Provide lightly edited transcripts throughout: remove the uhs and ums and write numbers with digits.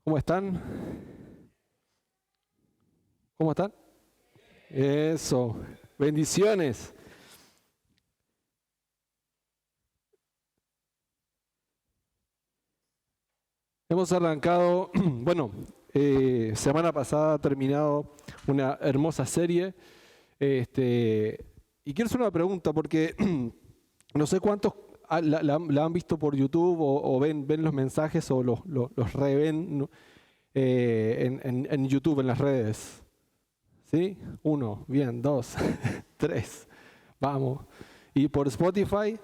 ¿Cómo están? ¿Cómo están? Eso, bendiciones. Hemos arrancado, bueno, semana pasada ha terminado una hermosa serie. Y quiero hacer una pregunta porque no sé cuántos la han visto por YouTube o ven los mensajes o los reven, ¿no? En YouTube, en las redes. ¿Sí? 1, bien, 2, 3, vamos. Y por Spotify,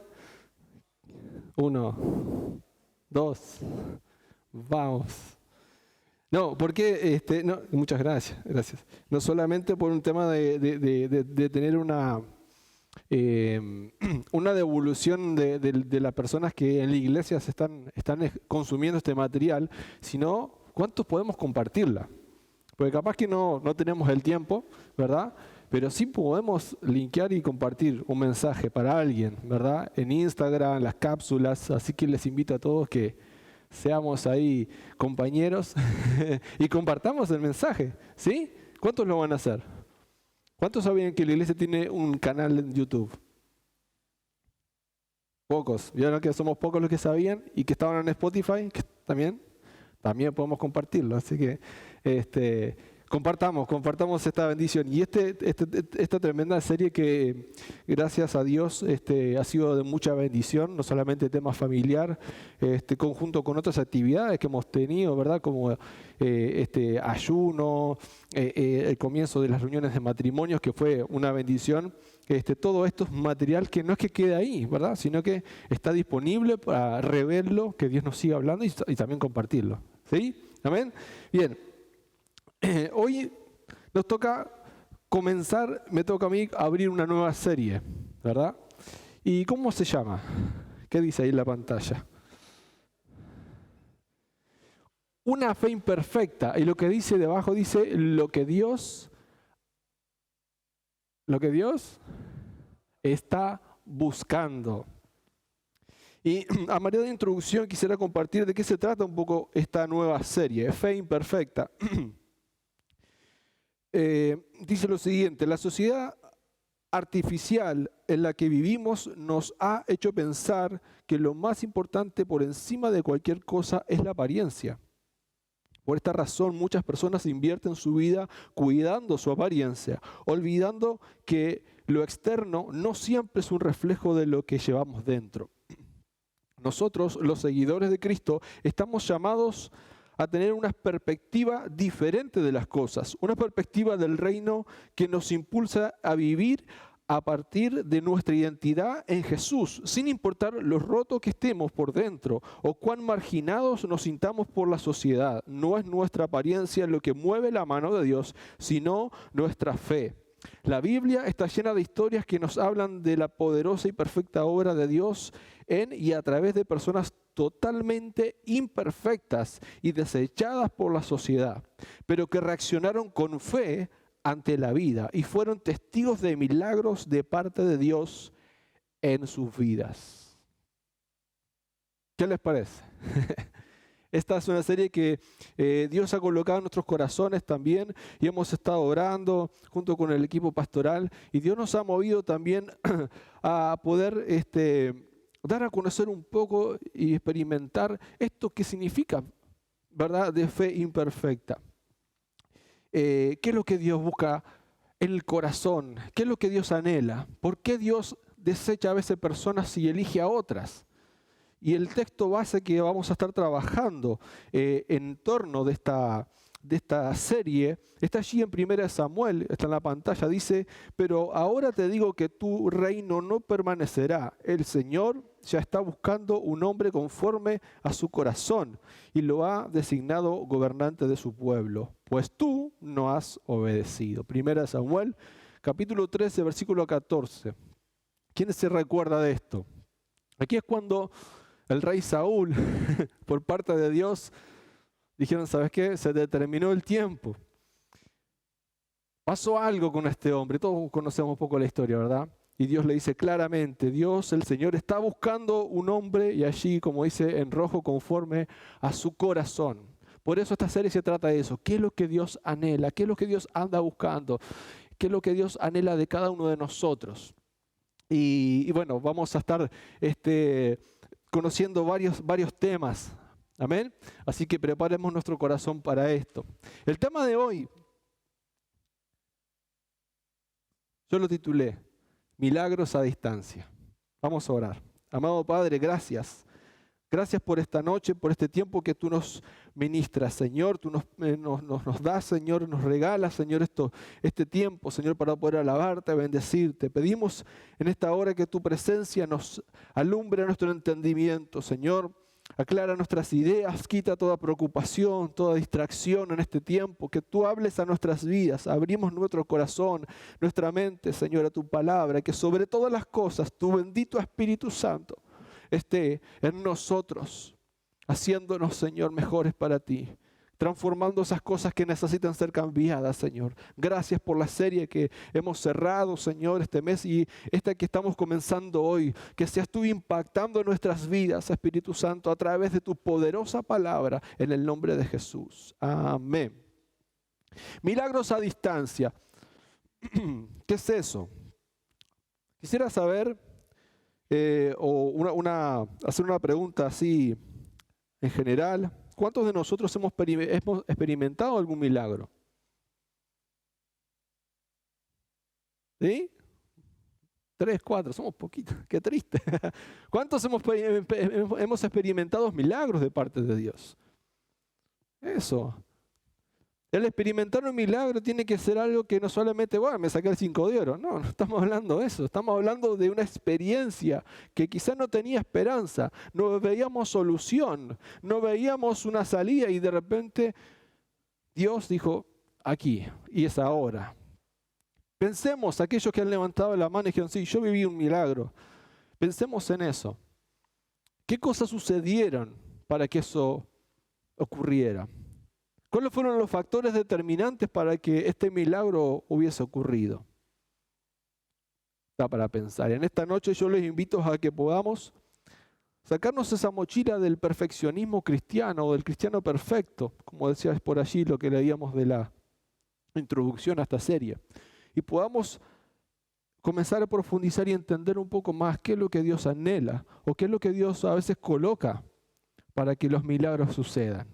1, 2, vamos. No, porque, no, muchas gracias, gracias. No solamente por un tema de tener una devolución de las personas que en la iglesia están consumiendo este material, sino cuántos podemos compartirla. Porque capaz que no tenemos el tiempo, ¿verdad? Pero sí podemos linkear y compartir un mensaje para alguien, ¿verdad? En Instagram, las cápsulas, así que les invito a todos que seamos ahí compañeros y compartamos el mensaje, ¿sí? ¿Cuántos lo van a hacer? ¿Cuántos sabían que la iglesia tiene un canal en YouTube? Pocos. ¿Vieron que somos pocos los que sabían y que estaban en Spotify? Que también podemos compartirlo. Así que compartamos esta bendición. Y esta tremenda serie que, gracias a Dios, ha sido de mucha bendición, no solamente tema familiar, conjunto con otras actividades que hemos tenido, ¿verdad? Como ayuno, el comienzo de las reuniones de matrimonios, que fue una bendición. Todo esto es material que no es que quede ahí, ¿verdad? Sino que está disponible para reverlo, que Dios nos siga hablando y también compartirlo. ¿Sí? ¿Amén? Bien. Hoy nos toca comenzar, me toca a mí abrir una nueva serie, ¿verdad? ¿Y cómo se llama? ¿Qué dice ahí en la pantalla? Una fe imperfecta. Y lo que dice debajo dice lo que Dios está buscando. Y a manera de introducción quisiera compartir de qué se trata un poco esta nueva serie, Fe Imperfecta. Dice lo siguiente: la sociedad artificial en la que vivimos nos ha hecho pensar que lo más importante por encima de cualquier cosa es la apariencia. Por esta razón muchas personas invierten su vida cuidando su apariencia, olvidando que lo externo no siempre es un reflejo de lo que llevamos dentro. Nosotros, los seguidores de Cristo, estamos llamados a tener una perspectiva diferente de las cosas, una perspectiva del reino que nos impulsa a vivir a partir de nuestra identidad en Jesús, sin importar lo roto que estemos por dentro o cuán marginados nos sintamos por la sociedad. No es nuestra apariencia lo que mueve la mano de Dios, sino nuestra fe. La Biblia está llena de historias que nos hablan de la poderosa y perfecta obra de Dios en y a través de personas totalmente imperfectas y desechadas por la sociedad, pero que reaccionaron con fe ante la vida y fueron testigos de milagros de parte de Dios en sus vidas. ¿Qué les parece? Esta es una serie que Dios ha colocado en nuestros corazones también y hemos estado orando junto con el equipo pastoral y Dios nos ha movido también a poder dar a conocer un poco y experimentar esto que significa, ¿verdad?, de fe imperfecta. ¿Qué es lo que Dios busca en el corazón? ¿Qué es lo que Dios anhela? ¿Por qué Dios desecha a veces personas y elige a otras? Y el texto base que vamos a estar trabajando en torno de esta serie está allí en 1 Samuel, está en la pantalla, dice: pero ahora te digo que tu reino no permanecerá. El Señor ya está buscando un hombre conforme a su corazón y lo ha designado gobernante de su pueblo, pues tú no has obedecido. 1 Samuel, capítulo 13, versículo 14. ¿Quién se recuerda de esto? Aquí es cuando el rey Saúl, por parte de Dios, dijeron: ¿sabes qué? Se determinó el tiempo. Pasó algo con este hombre. Todos conocemos un poco la historia, ¿verdad? Y Dios le dice claramente: Dios, el Señor, está buscando un hombre, y allí, como dice en rojo, conforme a su corazón. Por eso esta serie se trata de eso. ¿Qué es lo que Dios anhela? ¿Qué es lo que Dios anda buscando? ¿Qué es lo que Dios anhela de cada uno de nosotros? Y bueno, vamos a estar conociendo varios temas. Amén. Así que preparemos nuestro corazón para esto. El tema de hoy, yo lo titulé Milagros a distancia. Vamos a orar. Amado Padre, gracias. Gracias por esta noche, por este tiempo que tú nos ministras, Señor. Tú nos das, Señor, nos regalas, Señor, este tiempo, Señor, para poder alabarte, bendecirte. Pedimos en esta hora que tu presencia nos alumbre nuestro entendimiento, Señor. Aclara nuestras ideas, quita toda preocupación, toda distracción en este tiempo. Que tú hables a nuestras vidas, abrimos nuestro corazón, nuestra mente, Señor, a tu palabra. Que sobre todas las cosas tu bendito Espíritu Santo esté en nosotros, haciéndonos, Señor, mejores para ti, transformando esas cosas que necesitan ser cambiadas, Señor. Gracias por la serie que hemos cerrado, Señor, este mes y esta que estamos comenzando hoy. Que seas tú impactando nuestras vidas, Espíritu Santo, a través de tu poderosa palabra, en el nombre de Jesús. Amén. Milagros a distancia. ¿Qué es eso? Quisiera saber hacer una pregunta así en general. ¿Cuántos de nosotros hemos experimentado algún milagro? ¿Sí? 3, 4, somos poquitos, qué triste. ¿Cuántos hemos experimentado milagros de parte de Dios? Eso. El experimentar un milagro tiene que ser algo que no solamente, bueno, me saqué el 5 de oro. No, no estamos hablando de eso. Estamos hablando de una experiencia que quizás no tenía esperanza. No veíamos solución, no veíamos una salida y de repente Dios dijo, aquí, y es ahora. Pensemos, aquellos que han levantado la mano y dijeron, sí, yo viví un milagro. Pensemos en eso. ¿Qué cosas sucedieron para que eso ocurriera? ¿Cuáles fueron los factores determinantes para que este milagro hubiese ocurrido? Está para pensar. En esta noche yo les invito a que podamos sacarnos esa mochila del perfeccionismo cristiano o del cristiano perfecto, como decías por allí lo que leíamos de la introducción a esta serie, y podamos comenzar a profundizar y entender un poco más qué es lo que Dios anhela o qué es lo que Dios a veces coloca para que los milagros sucedan.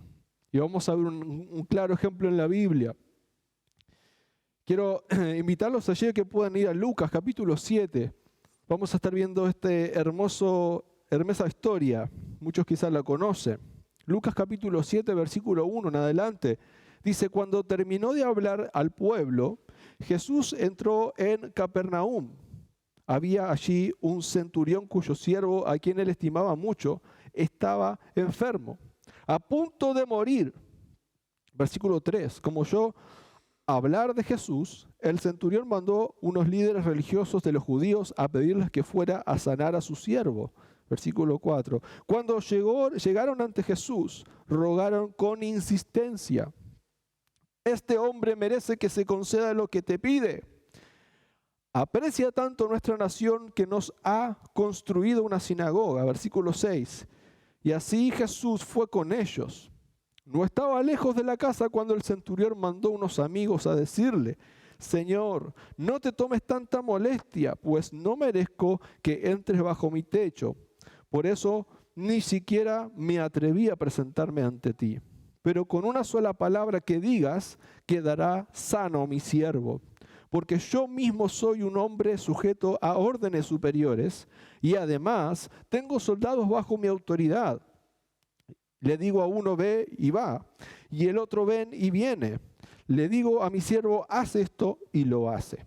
Y vamos a ver un claro ejemplo en la Biblia. Quiero invitarlos allí a que puedan ir a Lucas capítulo 7. Vamos a estar viendo esta hermosa historia. Muchos quizás la conocen. Lucas capítulo 7, versículo 1 en adelante. Dice, cuando terminó de hablar al pueblo, Jesús entró en Capernaum. Había allí un centurión cuyo siervo, a quien él estimaba mucho, estaba enfermo, a punto de morir. Versículo 3. Como oyó hablar de Jesús, el centurión mandó unos líderes religiosos de los judíos a pedirles que fuera a sanar a su siervo. Versículo 4. Cuando llegaron ante Jesús, rogaron con insistencia: este hombre merece que se conceda lo que te pide. Aprecia tanto nuestra nación que nos ha construido una sinagoga. Versículo 6. Y así Jesús fue con ellos. No estaba lejos de la casa cuando el centurión mandó unos amigos a decirle: Señor, no te tomes tanta molestia, pues no merezco que entres bajo mi techo. Por eso ni siquiera me atreví a presentarme ante ti. Pero con una sola palabra que digas, quedará sano mi siervo. Porque yo mismo soy un hombre sujeto a órdenes superiores y además tengo soldados bajo mi autoridad. Le digo a uno, ve y va, y el otro, ven y viene. Le digo a mi siervo, haz esto, y lo hace.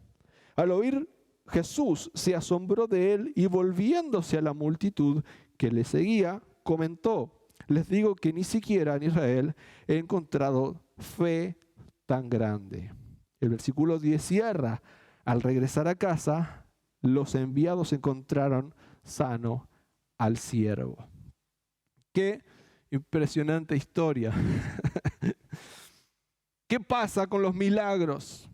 Al oír, Jesús se asombró de él y volviéndose a la multitud que le seguía, comentó: les digo que ni siquiera en Israel he encontrado fe tan grande. El versículo 10 cierra: al regresar a casa, los enviados encontraron sano al siervo. Qué impresionante historia. ¿Qué pasa con los milagros?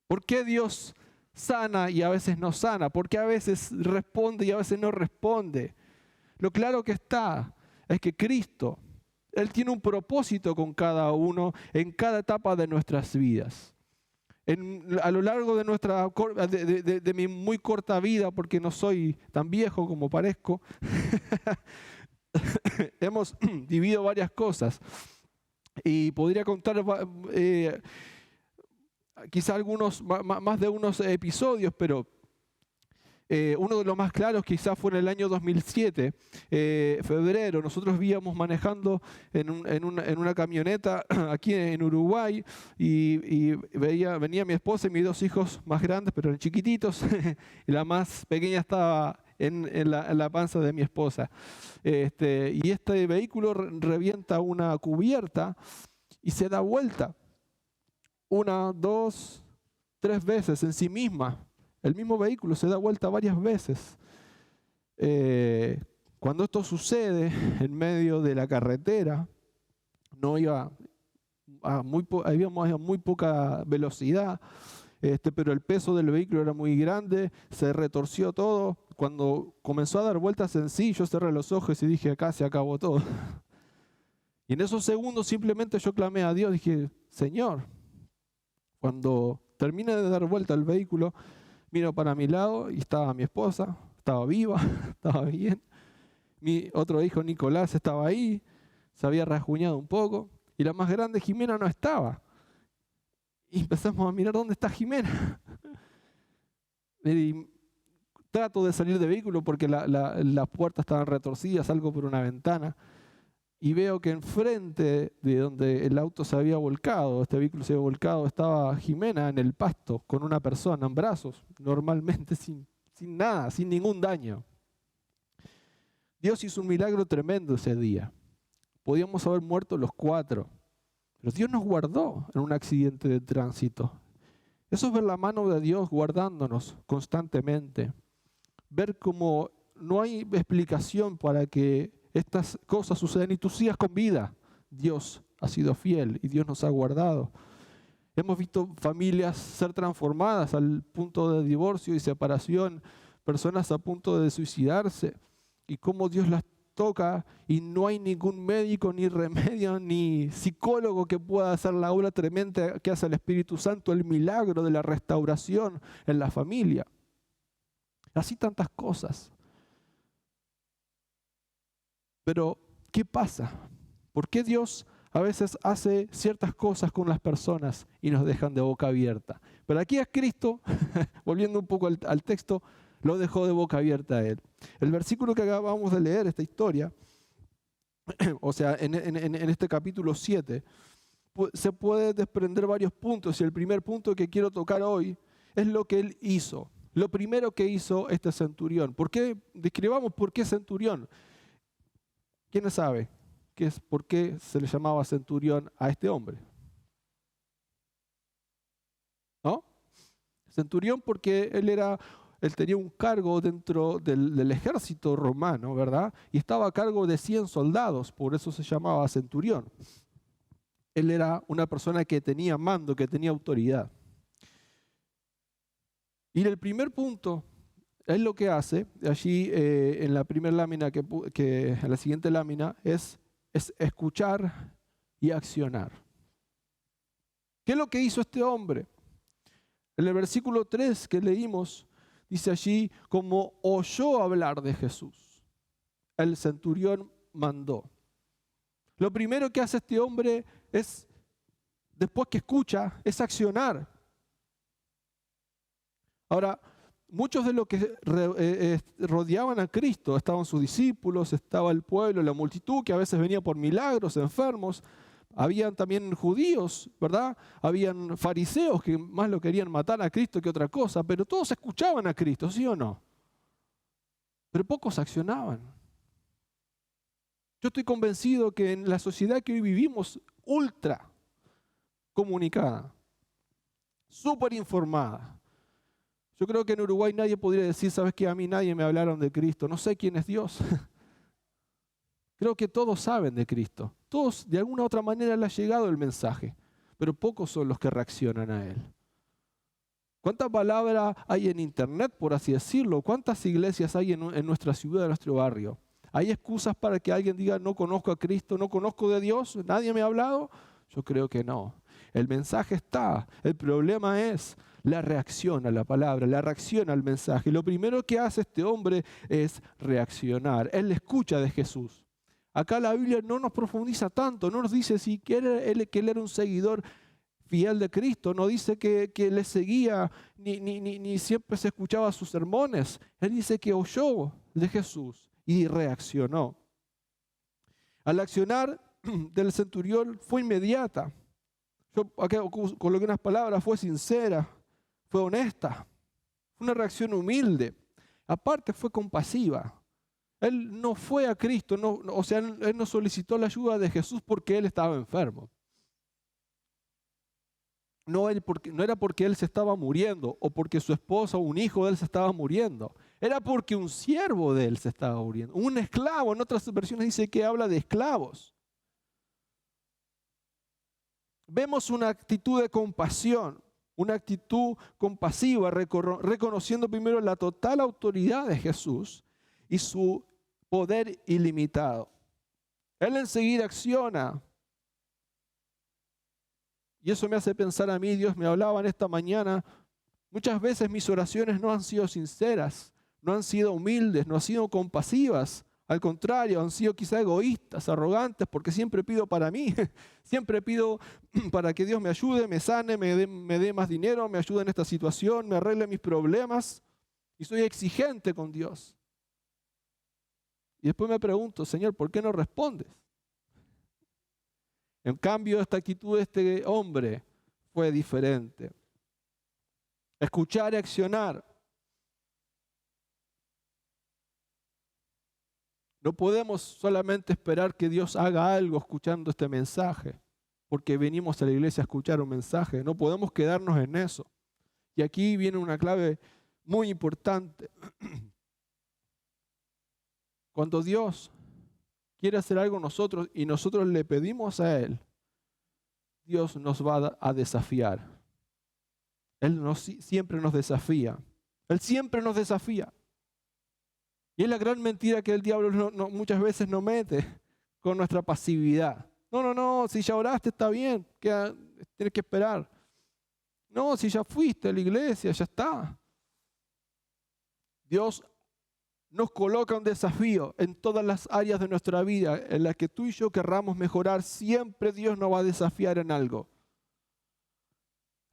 ¿Por qué Dios sana y a veces no sana? ¿Por qué a veces responde y a veces no responde? Lo claro que está es que Cristo Él tiene un propósito con cada uno en cada etapa de nuestras vidas. A lo largo de mi muy corta vida, porque no soy tan viejo como parezco, hemos vivido varias cosas. Y podría contar quizá más de unos episodios, pero uno de los más claros quizás fue en el año 2007, febrero. Nosotros íbamos manejando en una camioneta aquí en Uruguay y venía mi esposa y mis dos hijos más grandes, pero eran chiquititos, y la más pequeña estaba en la panza de mi esposa. Y este vehículo revienta una cubierta y se da vuelta 1, 2, 3 veces en sí misma. El mismo vehículo se da vuelta varias veces. Cuando esto sucede en medio de la carretera, íbamos a muy poca velocidad, pero el peso del vehículo era muy grande, se retorció todo. Cuando comenzó a dar vueltas en sí, yo cerré los ojos y dije, acá se acabó todo. Y en esos segundos simplemente yo clamé a Dios, dije, Señor, cuando termine de dar vuelta el vehículo, miro para mi lado y estaba mi esposa, estaba viva, estaba bien. Mi otro hijo, Nicolás, estaba ahí, se había rasguñado un poco. Y la más grande, Jimena, no estaba. Y empezamos a mirar dónde está Jimena. Y trato de salir del vehículo porque las puertas estaban retorcidas, salgo por una ventana. Y veo que enfrente de donde el auto se había volcado, este vehículo se había volcado, estaba Jimena en el pasto con una persona en brazos, normalmente sin nada, sin ningún daño. Dios hizo un milagro tremendo ese día. Podíamos haber muerto los 4, pero Dios nos guardó en un accidente de tránsito. Eso es ver la mano de Dios guardándonos constantemente. Ver cómo no hay explicación para que estas cosas suceden y tú sigas con vida. Dios ha sido fiel y Dios nos ha guardado. Hemos visto familias ser transformadas al punto de divorcio y separación, personas a punto de suicidarse, y cómo Dios las toca y no hay ningún médico, ni remedio, ni psicólogo que pueda hacer la obra tremenda que hace el Espíritu Santo, el milagro de la restauración en la familia. Así tantas cosas. Pero, ¿qué pasa? ¿Por qué Dios a veces hace ciertas cosas con las personas y nos dejan de boca abierta? Pero aquí a Cristo, volviendo un poco al texto, lo dejó de boca abierta a Él. El versículo que acabamos de leer, esta historia, o sea, en este capítulo 7, se puede desprender varios puntos. Y el primer punto que quiero tocar hoy es lo que Él hizo. Lo primero que hizo este centurión. Describamos por qué centurión. ¿Quién sabe por qué se le llamaba centurión a este hombre? ¿No? Centurión porque él tenía un cargo dentro del ejército romano, ¿verdad? Y estaba a cargo de 100 soldados, por eso se llamaba centurión. Él era una persona que tenía mando, que tenía autoridad. Y el primer punto, él lo que hace, allí en la primera lámina, en la siguiente lámina, es escuchar y accionar. ¿Qué es lo que hizo este hombre? En el versículo 3 que leímos, dice allí, como oyó hablar de Jesús, el centurión mandó. Lo primero que hace este hombre es, después que escucha, es accionar. Ahora, muchos de los que rodeaban a Cristo, estaban sus discípulos, estaba el pueblo, la multitud que a veces venía por milagros, enfermos. Habían también judíos, ¿verdad? Habían fariseos que más lo querían matar a Cristo que otra cosa, pero todos escuchaban a Cristo, ¿sí o no? Pero pocos accionaban. Yo estoy convencido que en la sociedad que hoy vivimos, ultra comunicada, súper informada, yo creo que en Uruguay nadie podría decir, ¿sabes qué? A mí nadie me hablaron de Cristo, no sé quién es Dios. Creo que todos saben de Cristo. Todos, de alguna u otra manera, les ha llegado el mensaje, pero pocos son los que reaccionan a él. ¿Cuánta palabra hay en internet, por así decirlo? ¿Cuántas iglesias hay en nuestra ciudad, en nuestro barrio? ¿Hay excusas para que alguien diga no conozco a Cristo, no conozco de Dios, nadie me ha hablado? Yo creo que no. El mensaje está. El problema es la reacción a la palabra, la reacción al mensaje. Lo primero que hace este hombre es reaccionar. Él escucha de Jesús. Acá la Biblia no nos profundiza tanto, no nos dice si que él era un seguidor fiel de Cristo, no dice que le seguía ni siempre se escuchaba sus sermones. Él dice que oyó de Jesús y reaccionó. Al accionar del centurión fue inmediata. Yo acá coloqué unas palabras, fue sincera, fue honesta, fue una reacción humilde. Aparte fue compasiva. Él no fue a Cristo, o sea, él no solicitó la ayuda de Jesús porque él estaba enfermo. No era porque él se estaba muriendo o porque su esposa o un hijo de él se estaba muriendo. Era porque un siervo de él se estaba muriendo. Un esclavo, en otras versiones dice que habla de esclavos. Vemos una actitud de compasión, una actitud compasiva, reconociendo primero la total autoridad de Jesús y su poder ilimitado. Él enseguida acciona. Y eso me hace pensar a mí, Dios me hablaba en esta mañana, muchas veces mis oraciones no han sido sinceras, no han sido humildes, no han sido compasivas. Al contrario, han sido quizá egoístas, arrogantes, porque siempre pido para mí, siempre pido para que Dios me ayude, me sane, me dé más dinero, me ayude en esta situación, me arregle mis problemas. Y soy exigente con Dios. Y después me pregunto, Señor, ¿por qué no respondes? En cambio, esta actitud de este hombre fue diferente. Escuchar y accionar. No podemos solamente esperar que Dios haga algo escuchando este mensaje, porque venimos a la iglesia a escuchar un mensaje. No podemos quedarnos en eso. Y aquí viene una clave muy importante. Cuando Dios quiere hacer algo nosotros y nosotros le pedimos a Él, Dios nos va a desafiar. Él siempre nos desafía. Él siempre nos desafía. Y es la gran mentira que el diablo muchas veces nos mete con nuestra pasividad. No, si ya oraste está bien, tienes que esperar. No, si ya fuiste a la iglesia, ya está. Dios nos coloca un desafío en todas las áreas de nuestra vida en las que tú y yo querramos mejorar. Siempre Dios nos va a desafiar en algo.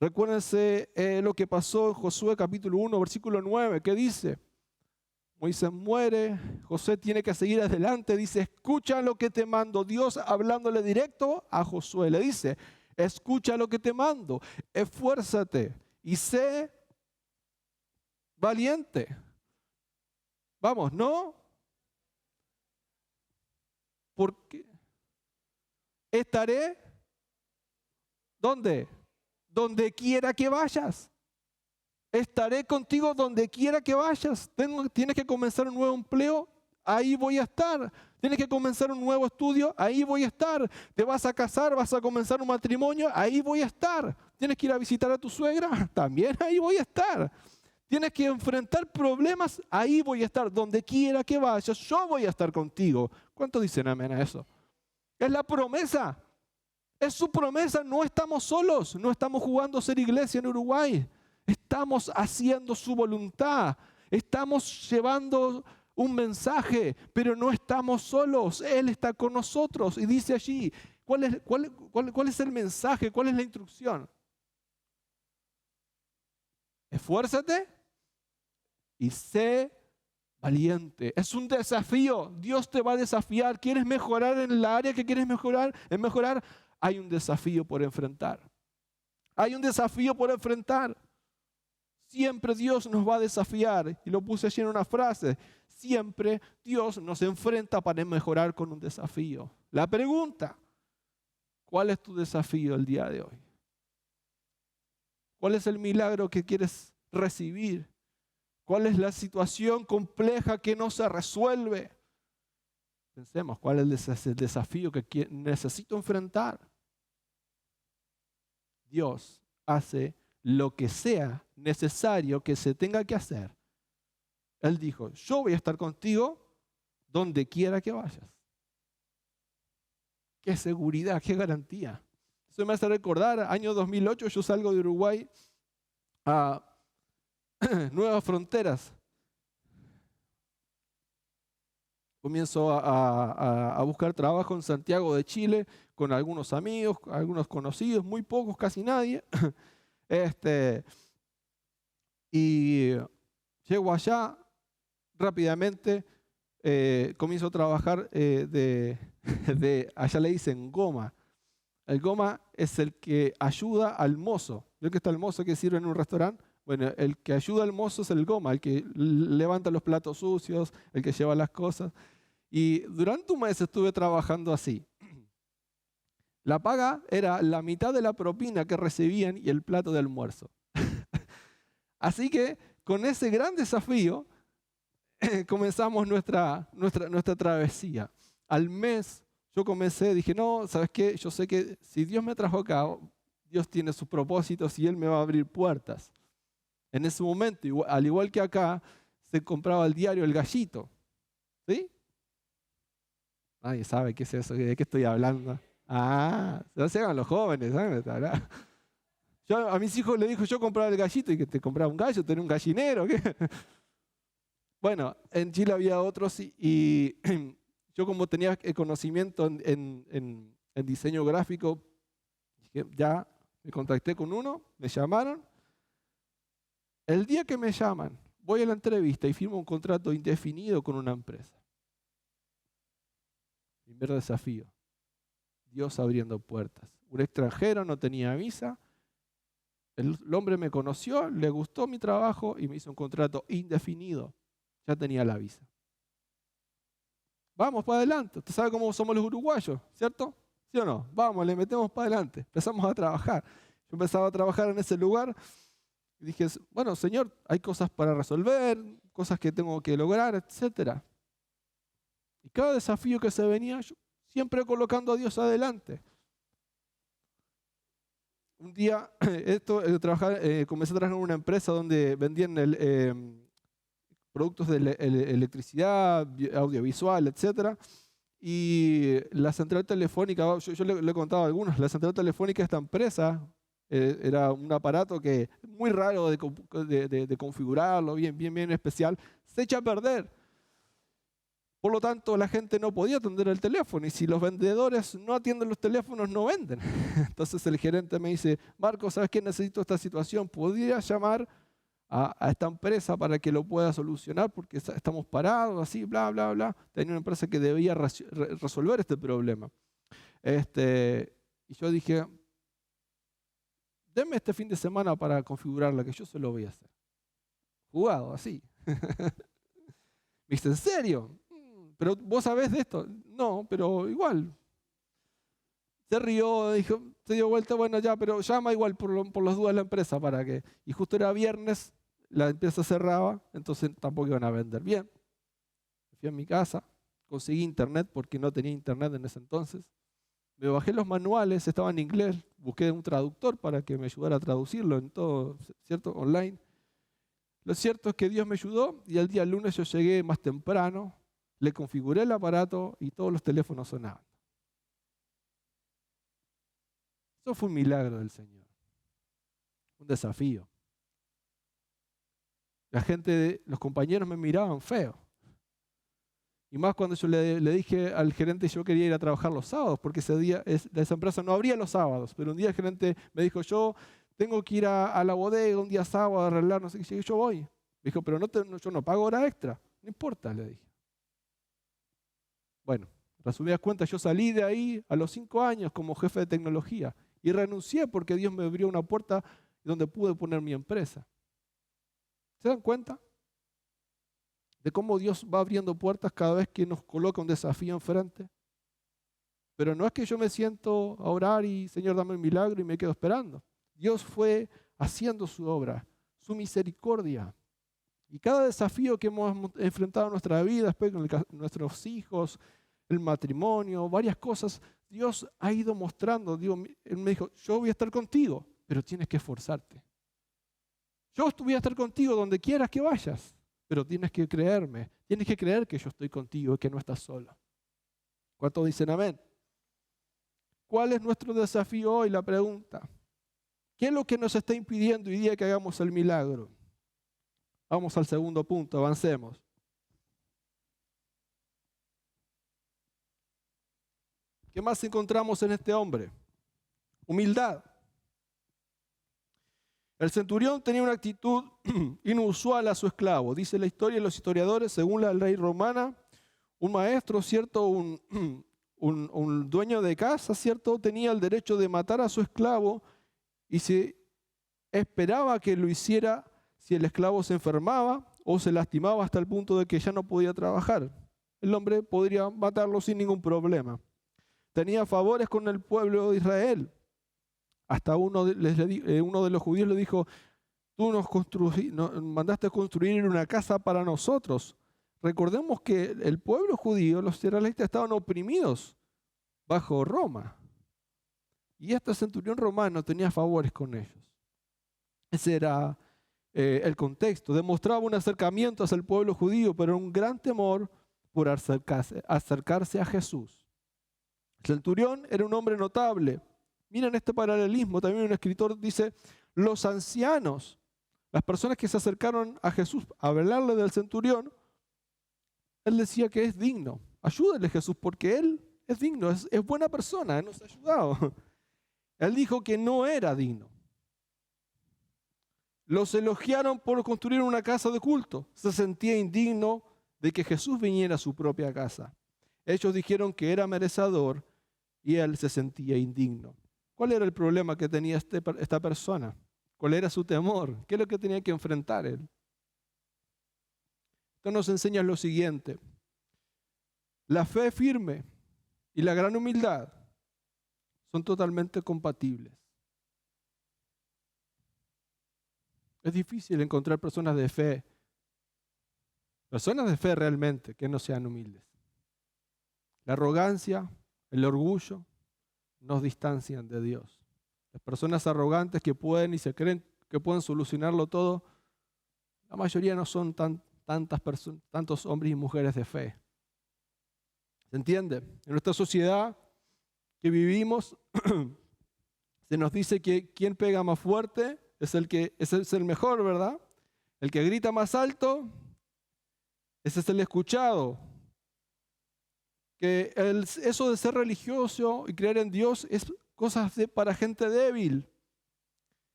Recuérdense lo que pasó en Josué capítulo 1, versículo 9, que dice: Moisés muere, Josué tiene que seguir adelante, dice, escucha lo que te mando. Dios hablándole directo a Josué, le dice, escucha lo que te mando, esfuérzate y sé valiente. Vamos, ¿no? Porque estaré, ¿dónde? Donde quiera que vayas. Estaré contigo donde quiera que vayas. Tienes que comenzar un nuevo empleo, ahí voy a estar. Tienes que comenzar un nuevo estudio, ahí voy a estar. Te vas a casar, vas a comenzar un matrimonio, ahí voy a estar. Tienes que ir a visitar a tu suegra, también ahí voy a estar. Tienes que enfrentar problemas, ahí voy a estar. Donde quiera que vayas, yo voy a estar contigo. ¿Cuántos dicen amén a eso? Es la promesa. Es su promesa, no estamos solos. No estamos jugando a ser iglesia en Uruguay. Estamos haciendo su voluntad. Estamos llevando un mensaje, pero no estamos solos. Él está con nosotros. Y dice allí, ¿cuál es el mensaje? ¿Cuál es la instrucción? Esfuérzate y sé valiente. Es un desafío. Dios te va a desafiar. ¿Quieres mejorar en el área que quieres mejorar? Hay un desafío por enfrentar. Hay un desafío por enfrentar. Siempre Dios nos va a desafiar. Y lo puse allí en una frase. Siempre Dios nos enfrenta para mejorar con un desafío. La pregunta, ¿cuál es tu desafío el día de hoy? ¿Cuál es el milagro que quieres recibir? ¿Cuál es la situación compleja que no se resuelve? Pensemos, ¿cuál es el desafío que necesito enfrentar? Dios hace lo que sea necesario que se tenga que hacer. Él dijo, yo voy a estar contigo donde quiera que vayas. Qué seguridad, qué garantía. Eso me hace recordar, año 2008, yo salgo de Uruguay a nuevas fronteras. Comienzo a buscar trabajo en Santiago de Chile con algunos amigos, algunos conocidos, muy pocos, casi nadie. Y llego allá rápidamente, comienzo a trabajar allá le dicen goma. El goma es el que ayuda al mozo. ¿Ves que está el mozo que sirve en un restaurante? Bueno, el que ayuda al mozo es el goma, el que levanta los platos sucios, el que lleva las cosas. Y durante un mes estuve trabajando así. La paga era la mitad de la propina que recibían y el plato de almuerzo. Así que con ese gran desafío comenzamos nuestra travesía. Al mes yo comencé, dije, no, ¿sabes qué? Yo sé que si Dios me trajo acá, Dios tiene sus propósitos y Él me va a abrir puertas. En ese momento, al igual que acá, se compraba el diario El Gallito. ¿Sí? Nadie sabe qué es eso, de qué estoy hablando. No se hagan los jóvenes, ¿sabes? Yo a mis hijos les dijo, yo compraba el gallito y que te compraba un gallo, tenía un gallinero. ¿Qué? Bueno, en Chile había otros y yo como tenía conocimiento en diseño gráfico, ya me contacté con uno, me llamaron. El día que me llaman, voy a la entrevista y firmo un contrato indefinido con una empresa. Primer desafío, Dios abriendo puertas. Un extranjero, no tenía visa. El hombre me conoció, le gustó mi trabajo y me hizo un contrato indefinido. Ya tenía la visa. Vamos para adelante. Usted sabe cómo somos los uruguayos, ¿cierto? ¿Sí o no? Vamos, le metemos para adelante. Empezamos a trabajar. Yo empezaba a trabajar en ese lugar y dije, bueno, Señor, hay cosas para resolver, cosas que tengo que lograr, etc. Y cada desafío que se venía, yo siempre colocando a Dios adelante. Un día comencé a trabajar en una empresa donde vendían productos de electricidad, audiovisual, etc. Y la central telefónica, yo le he contado a algunos, la central telefónica de esta empresa era un aparato que muy raro de configurarlo, bien especial, se echa a perder. Por lo tanto, la gente no podía atender el teléfono y si los vendedores no atienden los teléfonos, no venden. Entonces el gerente me dice, Marco, ¿sabes qué? Necesito esta situación. ¿Podrías llamar a esta empresa para que lo pueda solucionar? Porque estamos parados, así, bla, bla, bla. Tenía una empresa que debía resolver este problema. Y yo dije, denme este fin de semana para configurarla, que yo se lo voy a hacer. Jugado, así. Me dice, ¿en serio? ¿Pero vos sabés de esto? No, pero igual. Se rió, dijo, se dio vuelta, bueno ya, pero llama igual por las dudas de la empresa para que... Y justo era viernes, la empresa cerraba, entonces tampoco iban a vender. Bien, fui a mi casa, conseguí internet porque no tenía internet en ese entonces. Me bajé los manuales, estaban en inglés, busqué un traductor para que me ayudara a traducirlo en todo, ¿cierto? Online. Lo cierto es que Dios me ayudó y el día lunes yo llegué más temprano, le configuré el aparato y todos los teléfonos sonaban. Eso fue un milagro del Señor. Un desafío. La gente, los compañeros me miraban feo. Y más cuando yo le dije al gerente que yo quería ir a trabajar los sábados, porque ese día esa empresa no abría los sábados. Pero un día el gerente me dijo, yo tengo que ir a la bodega un día sábado a arreglar, no sé qué, yo voy. Me dijo, pero yo no pago hora extra. No importa, le dije. Bueno, resumidas cuentas, yo salí de ahí a los 5 años como jefe de tecnología y renuncié porque Dios me abrió una puerta donde pude poner mi empresa. ¿Se dan cuenta? De cómo Dios va abriendo puertas cada vez que nos coloca un desafío enfrente. Pero no es que yo me siento a orar y Señor dame un milagro y me quedo esperando. Dios fue haciendo su obra, su misericordia. Y cada desafío que hemos enfrentado en nuestra vida, después con nuestros hijos, el matrimonio, varias cosas, Dios ha ido mostrando. Él me dijo, yo voy a estar contigo, pero tienes que esforzarte. Yo voy a estar contigo donde quieras que vayas. pero tienes que creerme, tienes que creer que yo estoy contigo y que no estás solo. ¿Cuántos dicen amén? ¿Cuál es nuestro desafío hoy? La pregunta. ¿Qué es lo que nos está impidiendo hoy día que hagamos el milagro? Vamos al segundo punto, avancemos. ¿Qué más encontramos en este hombre? Humildad. El centurión tenía una actitud inusual a su esclavo. Dice la historia de los historiadores, según la ley romana, un maestro, ¿cierto? Un dueño de casa, ¿cierto? Tenía el derecho de matar a su esclavo y se esperaba que lo hiciera si el esclavo se enfermaba o se lastimaba hasta el punto de que ya no podía trabajar. El hombre podría matarlo sin ningún problema. Tenía favores con el pueblo de Israel. Hasta uno de los judíos le dijo, tú nos mandaste construir una casa para nosotros. Recordemos que el pueblo judío, los israelitas, estaban oprimidos bajo Roma. Y este centurión romano tenía favores con ellos. Ese era el contexto. Demostraba un acercamiento hacia el pueblo judío, pero un gran temor por acercarse a Jesús. El centurión era un hombre notable. Miren este paralelismo. También un escritor dice, los ancianos, las personas que se acercaron a Jesús a hablarle del centurión, él decía que es digno. Ayúdale, Jesús, porque él es digno, es buena persona, él nos ha ayudado. Él dijo que no era digno. Los elogiaron por construir una casa de culto. Se sentía indigno de que Jesús viniera a su propia casa. Ellos dijeron que era merecedor y él se sentía indigno. ¿Cuál era el problema que tenía esta persona? ¿Cuál era su temor? ¿Qué es lo que tenía que enfrentar él? Esto nos enseña lo siguiente. La fe firme y la gran humildad son totalmente compatibles. Es difícil encontrar personas de fe realmente que no sean humildes. La arrogancia, el orgullo nos distancian de Dios. Las personas arrogantes que pueden y se creen que pueden solucionarlo todo, la mayoría no son tantos hombres y mujeres de fe. ¿Se entiende? En nuestra sociedad que vivimos, se nos dice que quien pega más fuerte es el mejor, ¿verdad? El que grita más alto, ese es el escuchado. Que eso de ser religioso y creer en Dios es cosas para gente débil.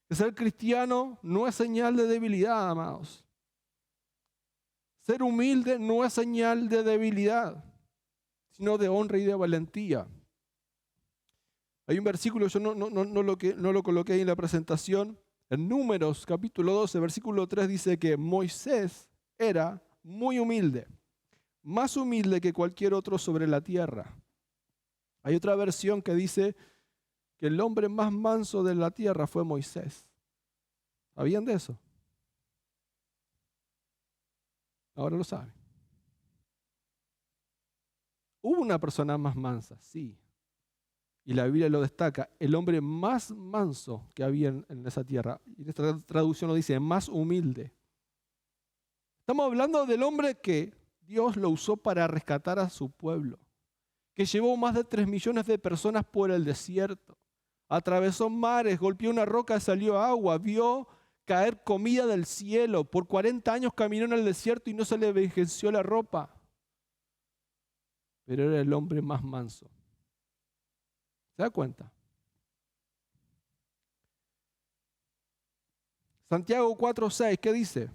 Que ser cristiano no es señal de debilidad, amados. Ser humilde no es señal de debilidad, sino de honra y de valentía. Hay un versículo, yo no lo coloqué ahí en la presentación, en Números capítulo 12, versículo 3 dice que Moisés era muy humilde, más humilde que cualquier otro sobre la tierra. Hay otra versión que dice que el hombre más manso de la tierra fue Moisés. ¿Sabían de eso? Ahora lo saben. Hubo una persona más mansa, sí. Y la Biblia lo destaca, el hombre más manso que había en esa tierra. Y en esta traducción lo dice, más humilde. Estamos hablando del hombre que Dios lo usó para rescatar a su pueblo, que llevó más de 3 millones de personas por el desierto, atravesó mares, golpeó una roca, salió agua, vio caer comida del cielo, por 40 años caminó en el desierto y no se le envejeció la ropa. Pero era el hombre más manso. ¿Se da cuenta? Santiago 4:6, ¿qué dice?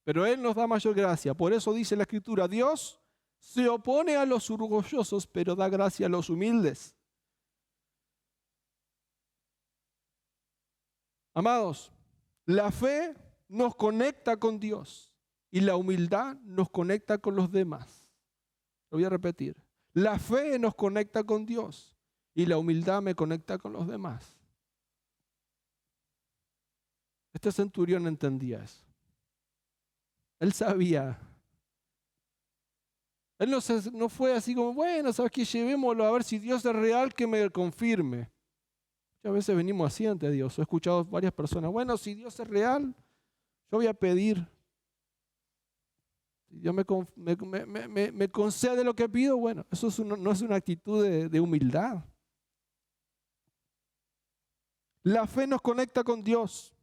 Pero Él nos da mayor gracia. Por eso dice la Escritura, Dios se opone a los orgullosos, pero da gracia a los humildes. Amados, la fe nos conecta con Dios y la humildad nos conecta con los demás. Lo voy a repetir. La fe nos conecta con Dios y la humildad me conecta con los demás. Este centurión entendía eso. Él sabía. Él no fue así como, bueno, ¿sabes qué? Llevémoslo a ver si Dios es real, que me confirme. Muchas veces venimos así ante Dios. He escuchado varias personas, bueno, si Dios es real, yo voy a pedir. Si Dios me concede lo que pido, bueno, eso no es una actitud de humildad. La fe nos conecta con Dios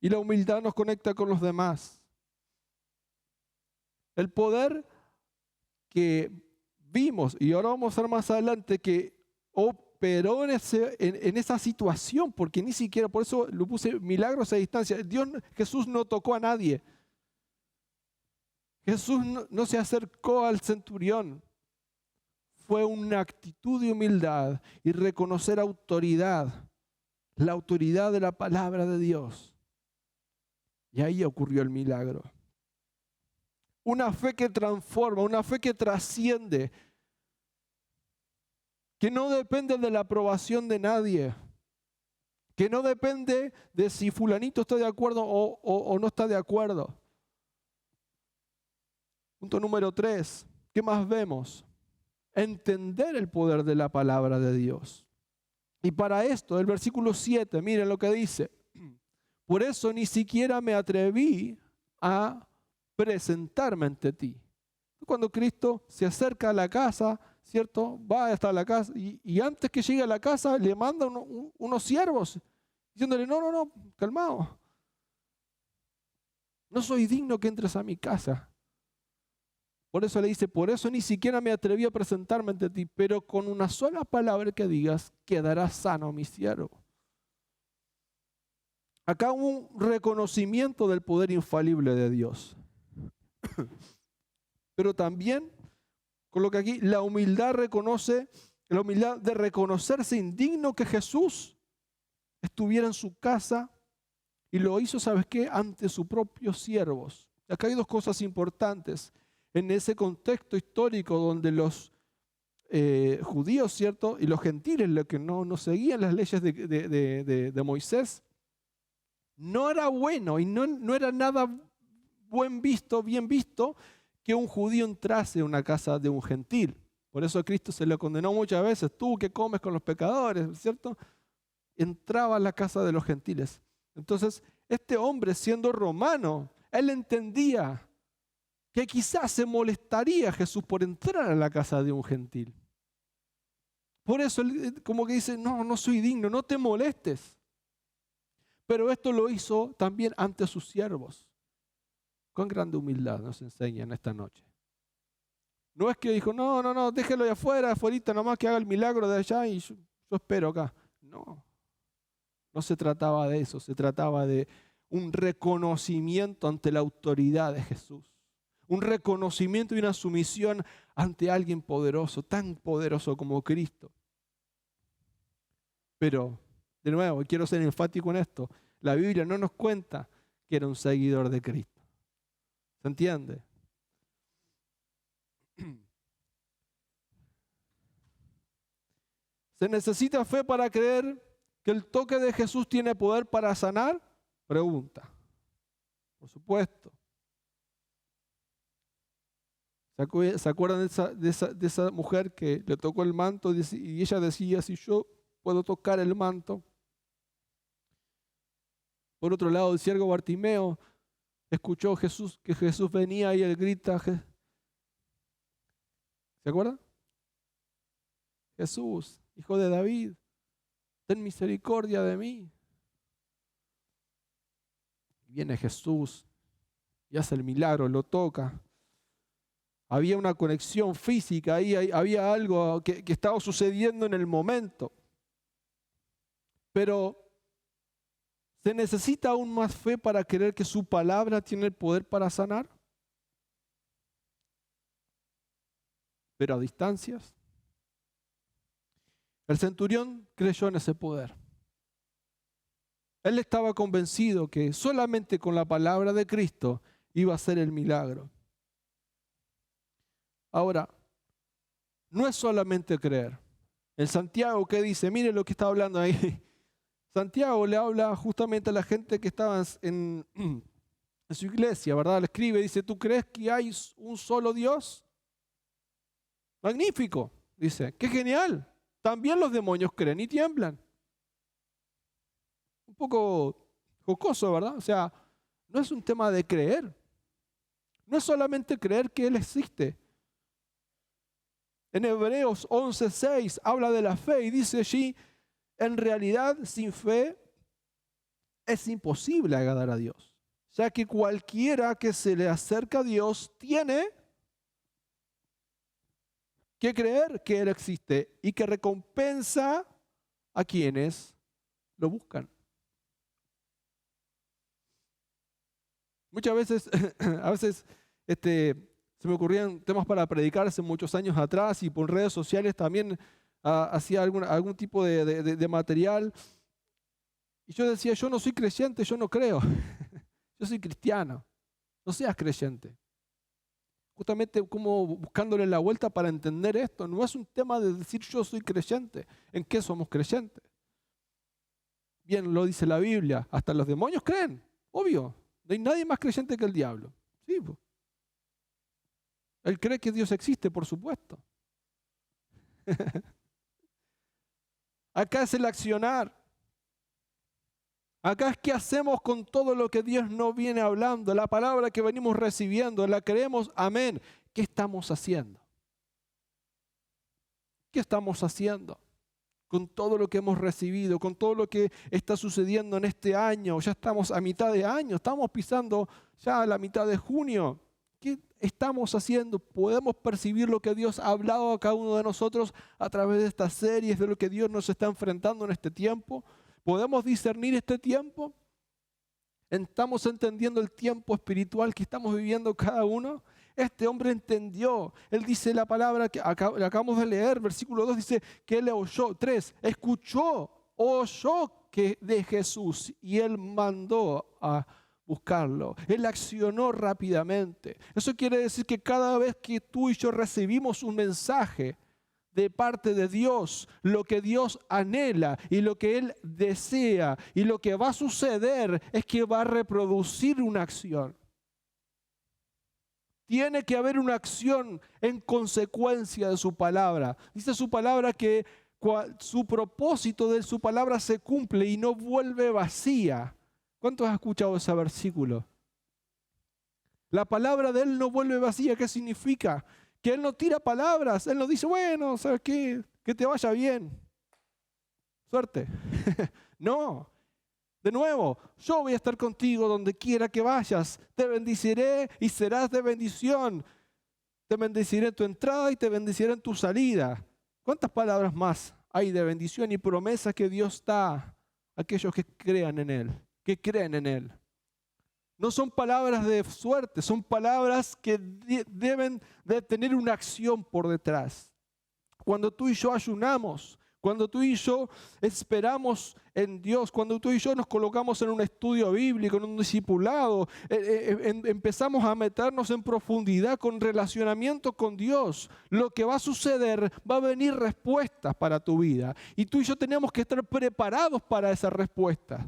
y la humildad nos conecta con los demás. El poder que vimos, y ahora vamos a ver más adelante, que operó en esa situación, porque ni siquiera, por eso lo puse milagros a distancia. Jesús no tocó a nadie. Jesús no se acercó al centurión. Fue una actitud de humildad y reconocer autoridad, la autoridad de la palabra de Dios. Y ahí ocurrió el milagro. Una fe que transforma, una fe que trasciende, que no depende de la aprobación de nadie, que no depende de si fulanito está de acuerdo o no está de acuerdo. Punto número 3. ¿Qué más vemos? Entender el poder de la palabra de Dios. Y para esto, el versículo 7, miren lo que dice. Por eso ni siquiera me atreví a presentarme ante ti. Cuando Cristo se acerca a la casa, ¿cierto? Va hasta la casa y antes que llegue a la casa le manda unos siervos diciéndole, no, calmado. No soy digno que entres a mi casa. Por eso le dice, por eso ni siquiera me atreví a presentarme ante ti, pero con una sola palabra que digas, quedará sano mi siervo. Acá un reconocimiento del poder infalible de Dios. Pero también, coloca aquí, la humildad de reconocerse indigno que Jesús estuviera en su casa y lo hizo, ¿sabes qué? Ante sus propios siervos. Acá hay dos cosas importantes. En ese contexto histórico donde los judíos, ¿cierto? Y los gentiles, los que no seguían las leyes de Moisés, no era bueno y no era nada bien visto que un judío entrase a una casa de un gentil. Por eso a Cristo se le condenó muchas veces. Tú que comes con los pecadores, ¿cierto? Entraba a la casa de los gentiles. Entonces, este hombre siendo romano, él entendía que quizás se molestaría Jesús por entrar a la casa de un gentil. Por eso él como que dice, no soy digno, no te molestes. Pero esto lo hizo también ante sus siervos. Con grande humildad nos enseñan esta noche. No es que dijo, no, déjelo de afuera, nomás que haga el milagro de allá y yo espero acá. No se trataba de eso, se trataba de un reconocimiento ante la autoridad de Jesús. Un reconocimiento y una sumisión ante alguien poderoso, tan poderoso como Cristo. Pero, de nuevo, quiero ser enfático en esto, la Biblia no nos cuenta que era un seguidor de Cristo. ¿Se entiende? ¿Se necesita fe para creer que el toque de Jesús tiene poder para sanar? Pregunta. Por supuesto. ¿Se acuerdan de esa mujer que le tocó el manto y ella decía, si yo puedo tocar el manto? Por otro lado, el ciego Bartimeo escuchó que Jesús venía y él grita, ¿se acuerdan? Jesús, hijo de David, ten misericordia de mí. Viene Jesús y hace el milagro, lo toca. Había una conexión física, ahí había algo que estaba sucediendo en el momento. Pero ¿se necesita aún más fe para creer que su palabra tiene el poder para sanar? Pero a distancias. El centurión creyó en ese poder. Él estaba convencido que solamente con la palabra de Cristo iba a ser el milagro. Ahora, no es solamente creer. En Santiago, ¿qué dice? Mire lo que está hablando ahí. Santiago le habla justamente a la gente que estaba en su iglesia, ¿verdad? Le escribe, dice, ¿tú crees que hay un solo Dios? Magnífico, dice, qué genial. También los demonios creen y tiemblan. un poco jocoso, ¿verdad? O sea, no es un tema de creer. No es solamente creer que Él existe. En Hebreos 11:6 habla de la fe y dice allí, en realidad sin fe es imposible agradar a Dios, ya que cualquiera que se le acerca a Dios tiene que creer que Él existe y que recompensa a quienes lo buscan. Muchas veces, a veces se me ocurrían temas para predicar hace muchos años atrás y por redes sociales también hacía algún tipo de material. Y yo decía, yo no soy creyente, yo no creo. Yo soy cristiano. No seas creyente. Justamente como buscándole la vuelta para entender esto. No es un tema de decir yo soy creyente. ¿En qué somos creyentes? Bien, lo dice la Biblia. Hasta los demonios creen. Obvio. No hay nadie más creyente que el diablo. Sí, pues. Él cree que Dios existe, por supuesto. Acá es el accionar. Acá es qué hacemos con todo lo que Dios nos viene hablando. La palabra que venimos recibiendo, la creemos, amén. ¿Qué estamos haciendo? ¿Qué estamos haciendo con todo lo que hemos recibido, con todo lo que está sucediendo en este año? Ya estamos a mitad de año, estamos pisando ya la mitad de junio. ¿Qué estamos haciendo? ¿Podemos percibir lo que Dios ha hablado a cada uno de nosotros a través de estas series, de lo que Dios nos está enfrentando en este tiempo? ¿Podemos discernir este tiempo? ¿Estamos entendiendo el tiempo espiritual que estamos viviendo cada uno? Este hombre entendió. Él dice la palabra que acabamos de leer, versículo 2 dice que él oyó. 3, escuchó, oyó que de Jesús y él mandó a buscarlo. Él accionó rápidamente. Eso quiere decir que cada vez que tú y yo recibimos un mensaje de parte de Dios, lo que Dios anhela y lo que Él desea y lo que va a suceder es que va a reproducir una acción. Tiene que haber una acción en consecuencia de su palabra. Dice su palabra que su propósito de su palabra se cumple y no vuelve vacía. ¿Cuántos han escuchado ese versículo? La palabra de Él no vuelve vacía. ¿Qué significa? Que Él no tira palabras. Él no dice, bueno, ¿sabes qué? Que te vaya bien. Suerte. No. De nuevo, yo voy a estar contigo donde quiera que vayas. Te bendeciré y serás de bendición. Te bendeciré en tu entrada y te bendeciré en tu salida. ¿Cuántas palabras más hay de bendición y promesas que Dios da a aquellos que crean en Él, que creen en Él? No son palabras de suerte, son palabras que deben de tener una acción por detrás. Cuando tú y yo ayunamos, cuando tú y yo esperamos en Dios, cuando tú y yo nos colocamos en un estudio bíblico, en un discipulado, empezamos a meternos en profundidad con relacionamiento con Dios, lo que va a suceder, va a venir respuestas para tu vida. Y tú y yo tenemos que estar preparados para esas respuestas.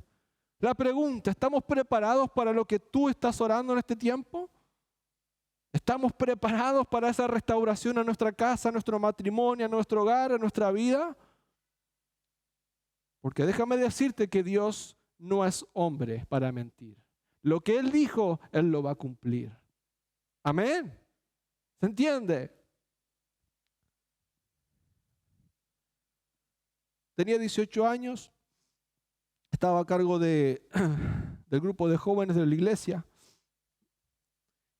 La pregunta, ¿estamos preparados para lo que tú estás orando en este tiempo? ¿Estamos preparados para esa restauración a nuestra casa, a nuestro matrimonio, a nuestro hogar, a nuestra vida? Porque déjame decirte que Dios no es hombre para mentir. Lo que Él dijo, Él lo va a cumplir. Amén. ¿Se entiende? Tenía 18 años. Estaba a cargo del grupo de jóvenes de la iglesia.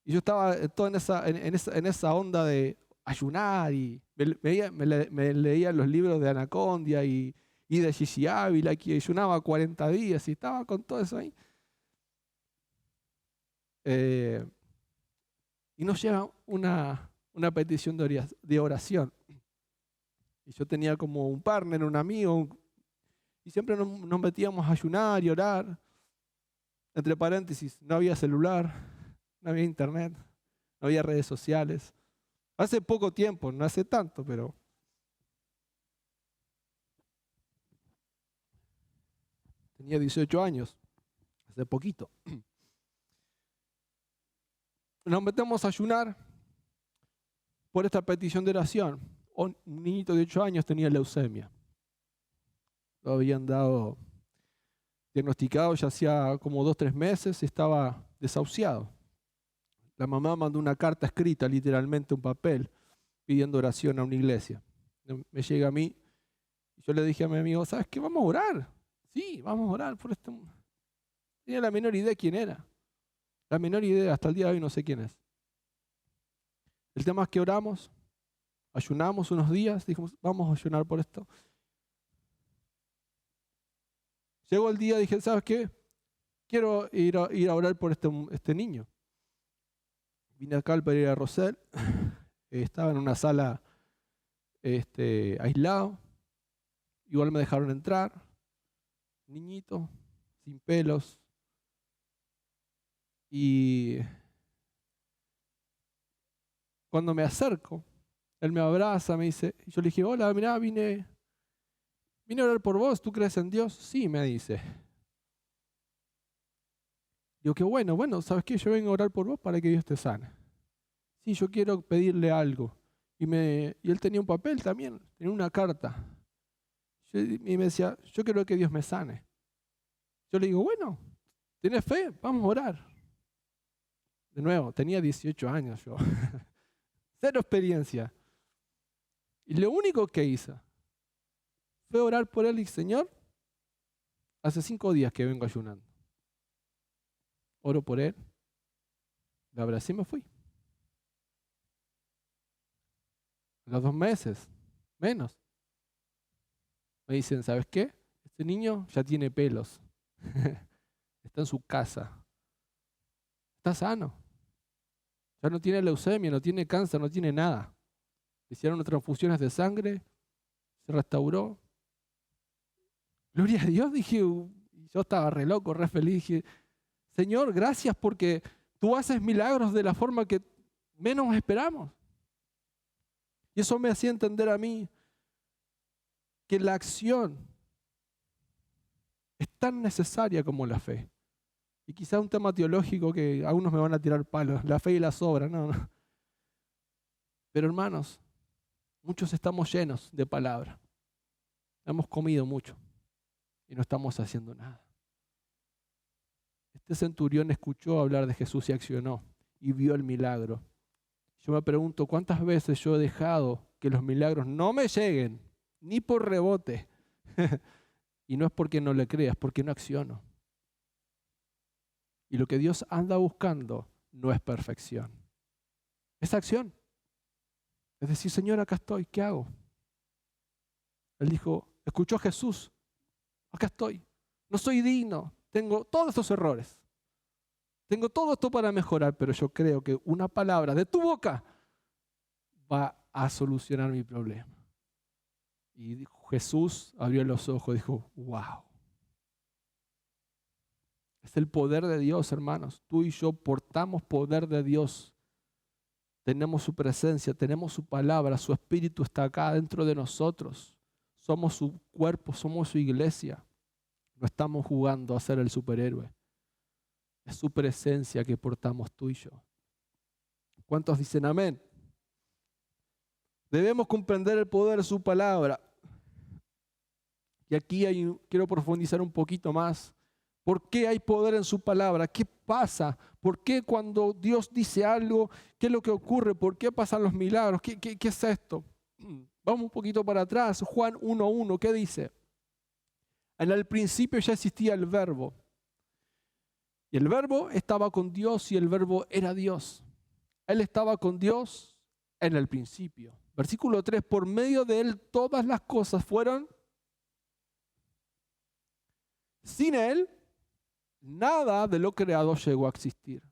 Y yo estaba todo en esa onda de ayunar y me leía los libros de Anacondia y de Gigi Ávila, que ayunaba 40 días y estaba con todo eso ahí. Y nos llega una petición de oración. Y yo tenía como un partner, un amigo, y siempre nos metíamos a ayunar y orar. Entre paréntesis, no había celular, no había internet, no había redes sociales. Hace poco tiempo, no hace tanto, pero... Tenía 18 años, hace poquito. Nos metemos a ayunar por esta petición de oración. Un niñito de 8 años tenía leucemia. Lo habían diagnosticado ya hacía como 2 o 3 meses, estaba desahuciado. La mamá mandó una carta escrita, literalmente un papel, pidiendo oración a una iglesia. Me llega a mí, y yo le dije a mi amigo, ¿sabes qué? Vamos a orar. Sí, vamos a orar por este. No tenía la menor idea quién era. La menor idea, hasta el día de hoy no sé quién es. El tema es que oramos, ayunamos unos días, dijimos, vamos a ayunar por esto. Llegó el día, dije, ¿sabes qué? Quiero ir a orar por este niño. Vine acá al Pereira Rosell, estaba en una sala aislado, igual me dejaron entrar, niñito, sin pelos, y cuando me acerco, él me abraza, me dice, y yo le dije, hola, mirá, vine a orar por vos, ¿tú crees en Dios? Sí, me dice. Digo, qué bueno, ¿sabes qué? Yo vengo a orar por vos para que Dios te sane. Sí, yo quiero pedirle algo. Y él tenía un papel también, tenía una carta. Y me decía, yo quiero que Dios me sane. Yo le digo, bueno, ¿tenés fe? Vamos a orar. De nuevo, tenía 18 años yo. Cero experiencia. Y lo único que hice fue orar por él y, Señor, hace 5 días que vengo ayunando. Oro por él, le abracé y me fui. A los 2 meses, menos, me dicen, ¿sabes qué? Este niño ya tiene pelos. Está en su casa. Está sano. Ya no tiene leucemia, no tiene cáncer, no tiene nada. Le hicieron transfusiones de sangre, se restauró. Gloria a Dios, dije, yo estaba re loco, re feliz. Dije, Señor, gracias porque tú haces milagros de la forma que menos esperamos. Y eso me hacía entender a mí que la acción es tan necesaria como la fe. Y quizá un tema teológico que algunos me van a tirar palos, la fe y las obras, no. Pero hermanos, muchos estamos llenos de palabra. Hemos comido mucho y no estamos haciendo nada. Este centurión escuchó hablar de Jesús y accionó y vio el milagro. Yo me pregunto, ¿cuántas veces yo he dejado que los milagros no me lleguen, ni por rebote? Y no es porque no le creas, es porque no acciono. Y lo que Dios anda buscando no es perfección, es acción. Es decir, Señor, acá estoy, ¿qué hago? Él dijo, escuchó a Jesús, acá estoy, no soy digno, tengo todos estos errores, tengo todo esto para mejorar, pero yo creo que una palabra de tu boca va a solucionar mi problema. Y Jesús abrió los ojos y dijo, wow. Es el poder de Dios, hermanos. Tú y yo portamos poder de Dios. Tenemos su presencia, tenemos su palabra, su espíritu está acá dentro de nosotros. Somos su cuerpo, somos su iglesia. No estamos jugando a ser el superhéroe. Es su presencia que portamos tú y yo. ¿Cuántos dicen amén? Debemos comprender el poder de su palabra. Y aquí quiero profundizar un poquito más. ¿Por qué hay poder en su palabra? ¿Qué pasa? ¿Por qué cuando Dios dice algo, qué es lo que ocurre? ¿Por qué pasan los milagros? ¿Qué es esto? Vamos un poquito para atrás. Juan 1:1, ¿qué dice? En el principio ya existía el verbo. Y el verbo estaba con Dios y el verbo era Dios. Él estaba con Dios en el principio. Versículo 3, por medio de él todas las cosas fueron. Sin él, nada de lo creado llegó a existir.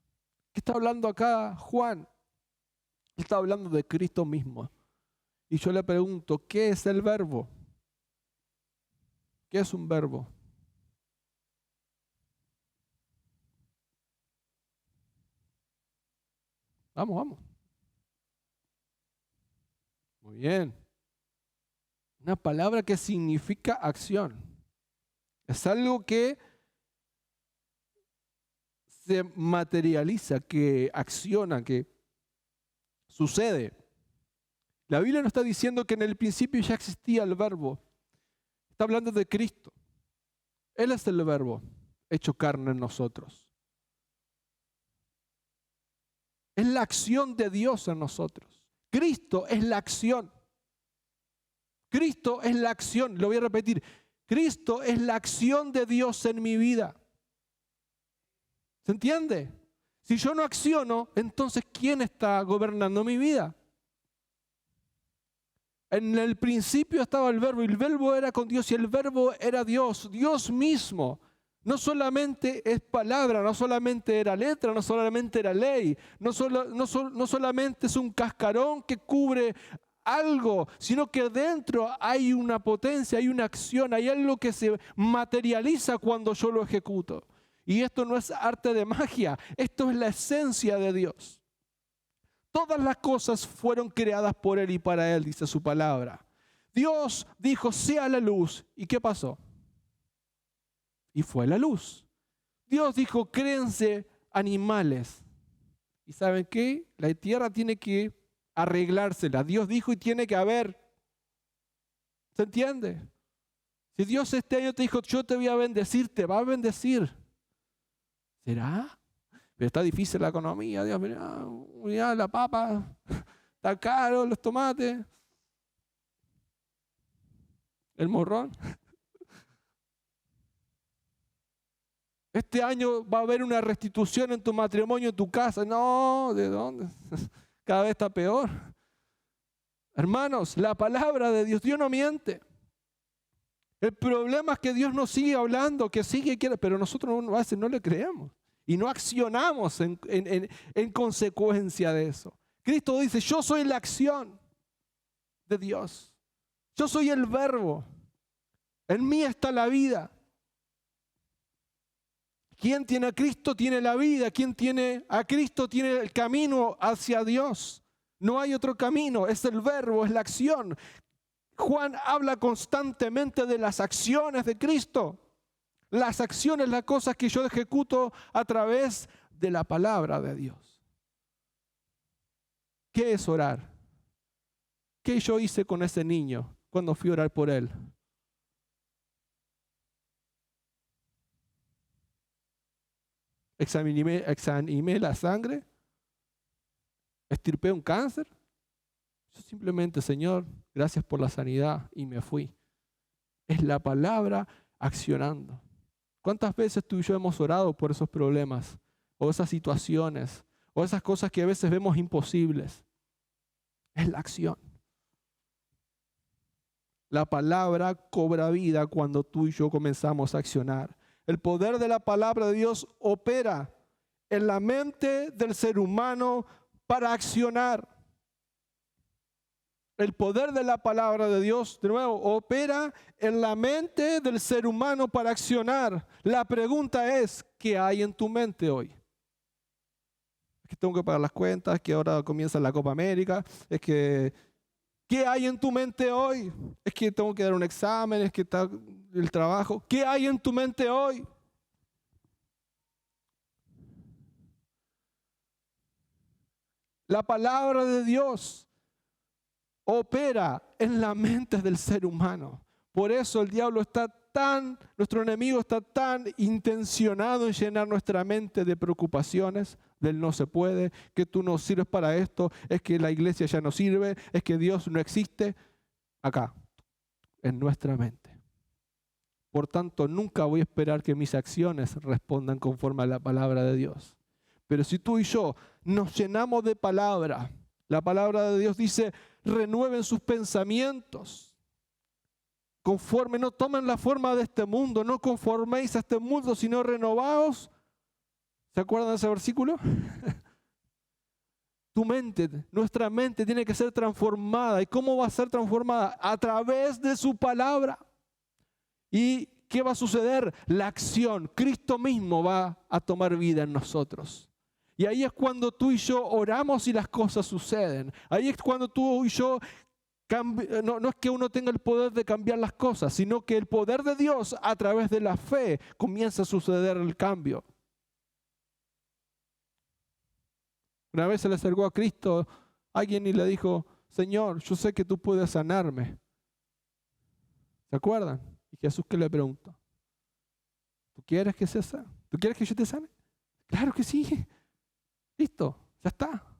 ¿Qué está hablando acá Juan? Está hablando de Cristo mismo. Y yo le pregunto, ¿qué es el verbo? ¿Qué es un verbo? Vamos. Muy bien. Una palabra que significa acción. Es algo que se materializa, que acciona, que sucede. La Biblia no está diciendo que en el principio ya existía el verbo. Está hablando de Cristo. Él es el verbo hecho carne en nosotros. Es la acción de Dios en nosotros. Cristo es la acción. Cristo es la acción. Lo voy a repetir. Cristo es la acción de Dios en mi vida. ¿Se entiende? Si yo no acciono, entonces ¿quién está gobernando mi vida? En el principio estaba el verbo y el verbo era con Dios y el verbo era Dios, Dios mismo. No solamente es palabra, no solamente era letra, no solamente era ley, no solamente es un cascarón que cubre algo, sino que dentro hay una potencia, hay una acción, hay algo que se materializa cuando yo lo ejecuto. Y esto no es arte de magia, esto es la esencia de Dios. Todas las cosas fueron creadas por Él y para Él, dice su palabra. Dios dijo, sea la luz. ¿Y qué pasó? Y fue la luz. Dios dijo, créense animales. ¿Y saben qué? La tierra tiene que arreglársela. Dios dijo y tiene que haber. ¿Se entiende? Si Dios este año te dijo, yo te voy a bendecir, te va a bendecir. ¿Será? Pero está difícil la economía, Dios, mira, la papa, está caro, los tomates, el morrón. Este año va a haber una restitución en tu matrimonio, en tu casa. No, ¿de dónde? Cada vez está peor. Hermanos, la palabra de Dios no miente. El problema es que Dios nos sigue hablando, que sigue, pero nosotros a veces no le creemos. Y no accionamos en consecuencia de eso. Cristo dice, yo soy la acción de Dios. Yo soy el verbo. En mí está la vida. Quien tiene a Cristo tiene la vida. Quien tiene a Cristo tiene el camino hacia Dios. No hay otro camino. Es el verbo, es la acción. Juan habla constantemente de las acciones de Cristo. Las acciones, las cosas que yo ejecuto a través de la palabra de Dios. ¿Qué es orar? ¿Qué yo hice con ese niño cuando fui a orar por él? Examiné la sangre, extirpé un cáncer. Yo simplemente, Señor, gracias por la sanidad y me fui. Es la palabra accionando. ¿Cuántas veces tú y yo hemos orado por esos problemas o esas situaciones o esas cosas que a veces vemos imposibles? Es la acción. La palabra cobra vida cuando tú y yo comenzamos a accionar. El poder de la palabra de Dios opera en la mente del ser humano para accionar. El poder de la palabra de Dios, de nuevo, opera en la mente del ser humano para accionar. La pregunta es, ¿qué hay en tu mente hoy? Es que tengo que pagar las cuentas, que ahora comienza la Copa América, es que, ¿qué hay en tu mente hoy? Es que tengo que dar un examen, es que está el trabajo. ¿Qué hay en tu mente hoy? La palabra de Dios opera en la mente del ser humano. Por eso el diablo nuestro enemigo está tan intencionado en llenar nuestra mente de preocupaciones, del no se puede, que tú no sirves para esto, es que la iglesia ya no sirve, es que Dios no existe. Acá, en nuestra mente. Por tanto, nunca voy a esperar que mis acciones respondan conforme a la palabra de Dios. Pero si tú y yo nos llenamos de palabra, la palabra de Dios dice, renueven sus pensamientos. Conforme, no tomen la forma de este mundo, no conforméis a este mundo, sino renovaos. ¿Se acuerdan de ese versículo? Tu mente, nuestra mente tiene que ser transformada. ¿Y cómo va a ser transformada? A través de su palabra. ¿Y qué va a suceder? La acción. Cristo mismo va a tomar vida en nosotros. Y ahí es cuando tú y yo oramos y las cosas suceden. Ahí es cuando tú y yo, no es que uno tenga el poder de cambiar las cosas, sino que el poder de Dios a través de la fe comienza a suceder el cambio. Una vez se le acercó a Cristo alguien y le dijo, Señor, yo sé que tú puedes sanarme. ¿Se acuerdan? Y Jesús, ¿qué le preguntó? ¿Tú quieres que sea sano? ¿Tú quieres que yo te sane? Claro que sí. Listo, ya está.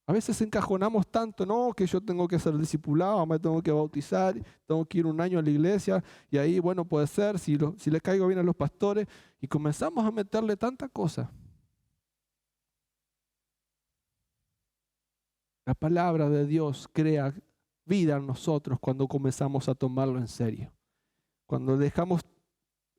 A veces encajonamos tanto, no, que yo tengo que ser discipulado, me tengo que bautizar, tengo que ir un año a la iglesia y ahí, bueno, puede ser, si le caigo bien a los pastores, y comenzamos a meterle tanta cosa. La palabra de Dios crea vida en nosotros cuando comenzamos a tomarlo en serio. Cuando dejamos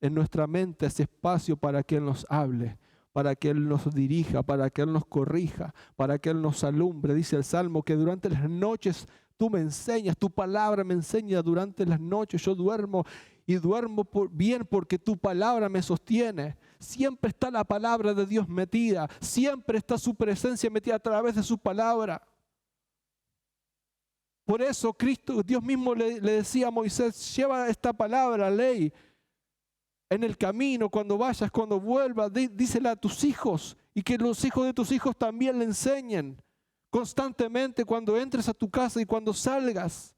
en nuestra mente ese espacio para que Él nos hable, para que Él nos dirija, para que Él nos corrija, para que Él nos alumbre. Dice el Salmo que durante las noches tú me enseñas, tu palabra me enseña durante las noches. Yo duermo y duermo bien porque tu palabra me sostiene. Siempre está la palabra de Dios metida, siempre está su presencia metida a través de su palabra. Por eso Dios mismo le decía a Moisés, lleva esta palabra, ley, en el camino, cuando vayas, cuando vuelvas, dísela a tus hijos y que los hijos de tus hijos también le enseñen constantemente cuando entres a tu casa y cuando salgas.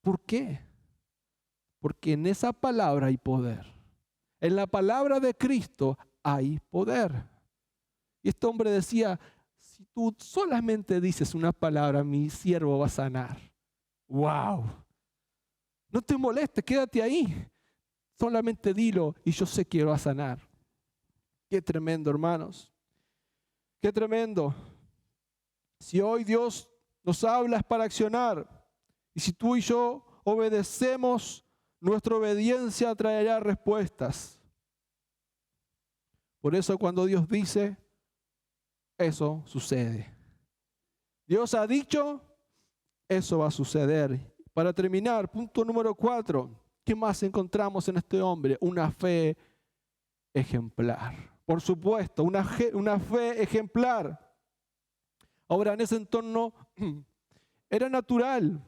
¿Por qué? Porque en esa palabra hay poder. En la palabra de Cristo hay poder. Y este hombre decía, si tú solamente dices una palabra, mi siervo va a sanar. ¡Wow! No te molestes, quédate ahí. Solamente dilo y yo sé que va a sanar. Qué tremendo, hermanos. Qué tremendo. Si hoy Dios nos habla es para accionar. Y si tú y yo obedecemos, nuestra obediencia traerá respuestas. Por eso cuando Dios dice, eso sucede. Dios ha dicho, eso va a suceder. Para terminar, punto número 4. ¿Qué más encontramos en este hombre? Una fe ejemplar. Por supuesto, una fe ejemplar. Ahora, en ese entorno era natural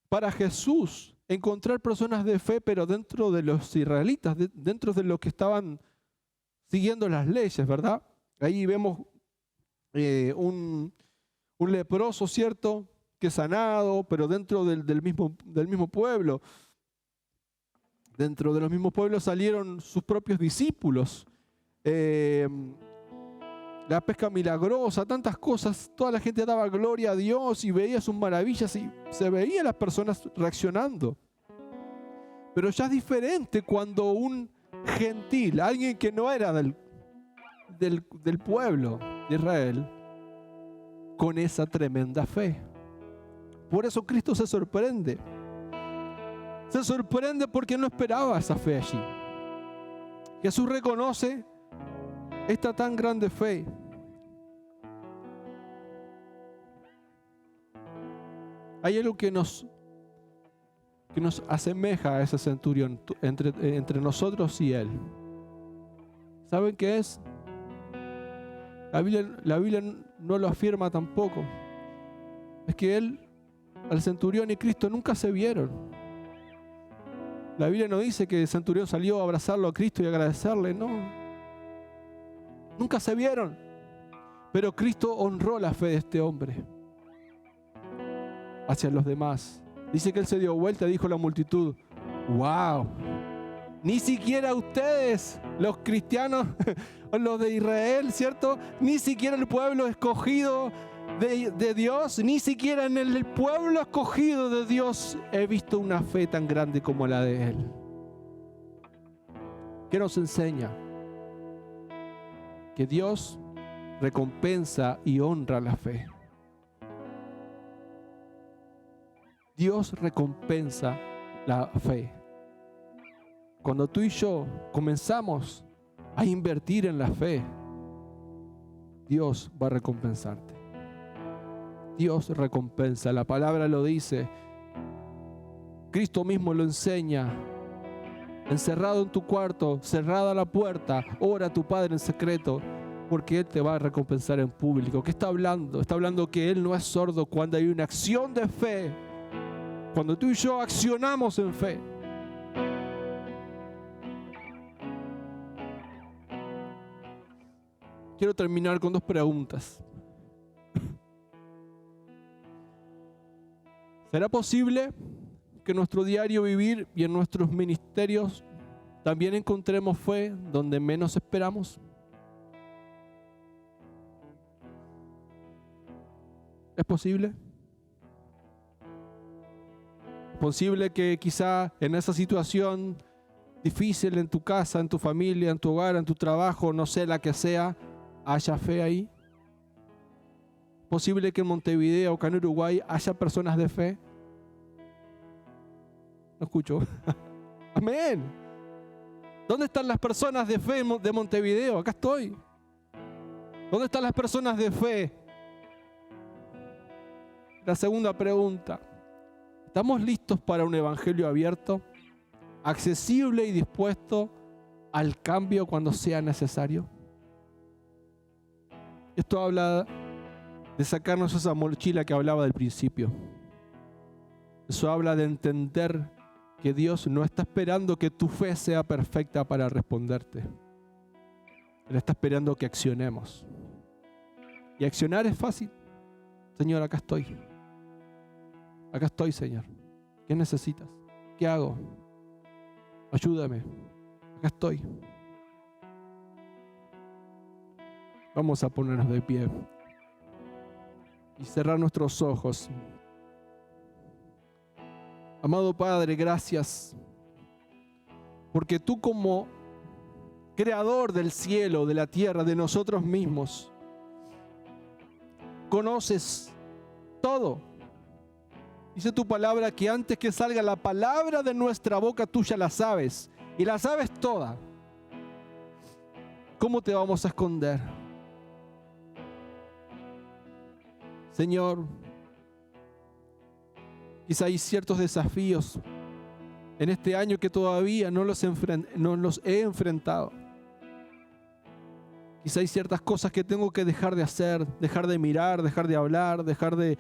para Jesús encontrar personas de fe, pero dentro de los israelitas, dentro de los que estaban siguiendo las leyes, ¿verdad? Ahí vemos un leproso, ¿cierto?, que sanado, pero dentro del mismo pueblo. Dentro de los mismos pueblos salieron sus propios discípulos. La pesca milagrosa, tantas cosas. Toda la gente daba gloria a Dios y veía sus maravillas y se veían las personas reaccionando. Pero ya es diferente cuando un gentil, alguien que no era del pueblo de Israel, con esa tremenda fe. Por eso Cristo se sorprende. Se sorprende porque no esperaba esa fe allí. Jesús reconoce esta tan grande fe. Hay algo que nos asemeja a ese centurión entre nosotros y él. ¿Saben qué es? La Biblia no lo afirma tampoco. Es que el centurión y Cristo nunca se vieron. La Biblia no dice que el centurión salió a abrazarlo a Cristo y agradecerle, no. Nunca se vieron. Pero Cristo honró la fe de este hombre hacia los demás. Dice que él se dio vuelta y dijo a la multitud, ¡wow! Ni siquiera ustedes, los cristianos, los de Israel, ¿cierto? Ni siquiera el pueblo escogido de Dios, ni siquiera en el pueblo escogido de Dios he visto una fe tan grande como la de Él. ¿Qué nos enseña? Que Dios recompensa y honra la fe. Dios recompensa la fe. Cuando tú y yo comenzamos a invertir en la fe, Dios va a recompensarte. Dios recompensa. La palabra lo dice. Cristo mismo lo enseña. Encerrado en tu cuarto, cerrada la puerta, ora a tu Padre en secreto, porque Él te va a recompensar en público. ¿Qué está hablando? Está hablando que Él no es sordo cuando hay una acción de fe. Cuando tú y yo accionamos en fe. Quiero terminar con 2 preguntas. ¿Será posible que en nuestro diario vivir y en nuestros ministerios también encontremos fe donde menos esperamos. ¿Es posible? ¿Es posible que quizá en esa situación difícil en tu casa, en tu familia, en tu hogar, en tu trabajo, no sé la que sea, haya fe ahí? ¿Es posible que en Montevideo, acá en Uruguay, haya personas de fe? No escucho. Amén. ¿Dónde están las personas de fe de Montevideo? Acá estoy. ¿Dónde están las personas de fe? La segunda pregunta. ¿Estamos listos para un evangelio abierto, accesible y dispuesto al cambio cuando sea necesario? Esto habla de sacarnos esa mochila que hablaba del principio. Eso habla de entender que Dios no está esperando que tu fe sea perfecta para responderte. Él está esperando que accionemos. Y accionar es fácil. Señor, acá estoy. Acá estoy, Señor. ¿Qué necesitas? ¿Qué hago? Ayúdame. Acá estoy. Vamos a ponernos de pie y cerrar nuestros ojos. Amado Padre, gracias, porque tú como creador del cielo, de la tierra, de nosotros mismos, conoces todo. Dice tu palabra que antes que salga la palabra de nuestra boca, tú ya la sabes, y la sabes toda. ¿Cómo te vamos a esconder? Señor, quizá hay ciertos desafíos en este año que todavía no los he enfrentado. Quizá hay ciertas cosas que tengo que dejar de hacer, dejar de mirar, dejar de hablar, dejar de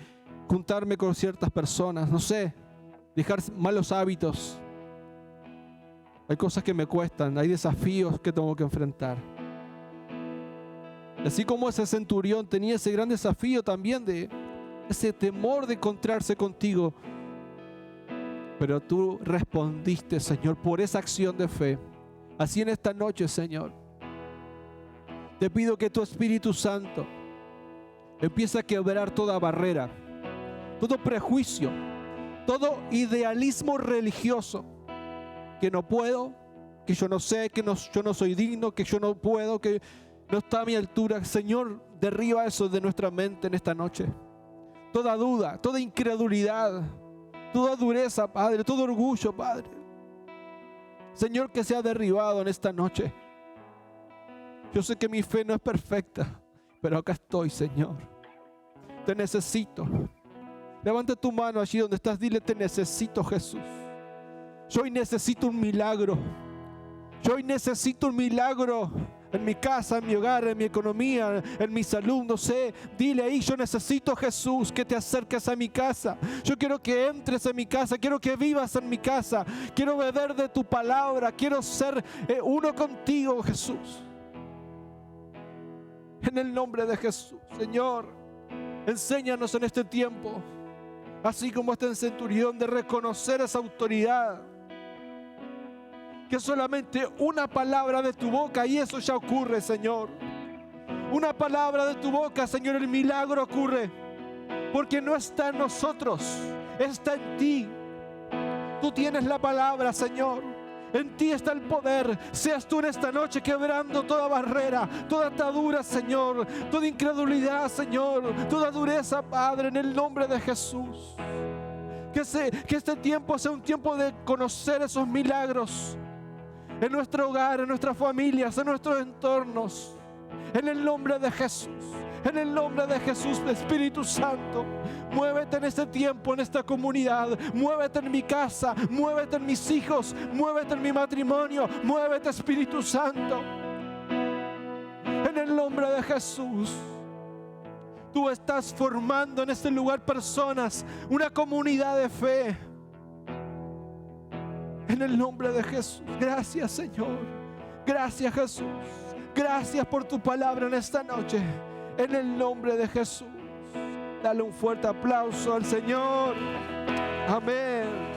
juntarme con ciertas personas, no sé, dejar malos hábitos. Hay cosas que me cuestan, hay desafíos que tengo que enfrentar. Y así como ese centurión tenía ese gran desafío también de ese temor de encontrarse contigo, pero tú respondiste, Señor, por esa acción de fe. Así en esta noche, Señor, te pido que tu Espíritu Santo empiece a quebrar toda barrera, todo prejuicio, todo idealismo religioso, que no puedo, que yo no sé, que yo no soy digno, que yo no puedo, que no está a mi altura. Señor, derriba eso de nuestra mente en esta noche. Toda duda, toda incredulidad, toda dureza, Padre, todo orgullo, Padre. Señor, que sea derribado en esta noche. Yo sé que mi fe no es perfecta, pero acá estoy, Señor. Te necesito. Levanta tu mano allí donde estás, dile: te necesito, Jesús. Yo hoy necesito un milagro. Yo hoy necesito un milagro en mi casa, en mi hogar, en mi economía, en mi salud, no sé. Dile ahí: yo necesito, Jesús, que te acerques a mi casa. Yo quiero que entres en mi casa, quiero que vivas en mi casa. Quiero beber de tu palabra, quiero ser uno contigo, Jesús. En el nombre de Jesús, Señor, enséñanos en este tiempo, así como este centurión, de reconocer esa autoridad. Que solamente una palabra de tu boca y eso ya ocurre, Señor. Una palabra de tu boca, Señor, el milagro ocurre. Porque no está en nosotros, está en ti. Tú tienes la palabra, Señor. En ti está el poder. Seas tú en esta noche quebrando toda barrera, toda atadura, Señor, toda incredulidad, Señor, toda dureza, Padre, en el nombre de Jesús. Que este tiempo sea un tiempo de conocer esos milagros en nuestro hogar, en nuestras familias, en nuestros entornos. En el nombre de Jesús. En el nombre de Jesús, Espíritu Santo, muévete en este tiempo, en esta comunidad. Muévete en mi casa, muévete en mis hijos, muévete en mi matrimonio. Muévete, Espíritu Santo. En el nombre de Jesús. Tú estás formando en este lugar personas, una comunidad de fe. En el nombre de Jesús. Gracias, Señor. Gracias, Jesús. Gracias por tu palabra en esta noche. En el nombre de Jesús. Dale un fuerte aplauso al Señor. Amén.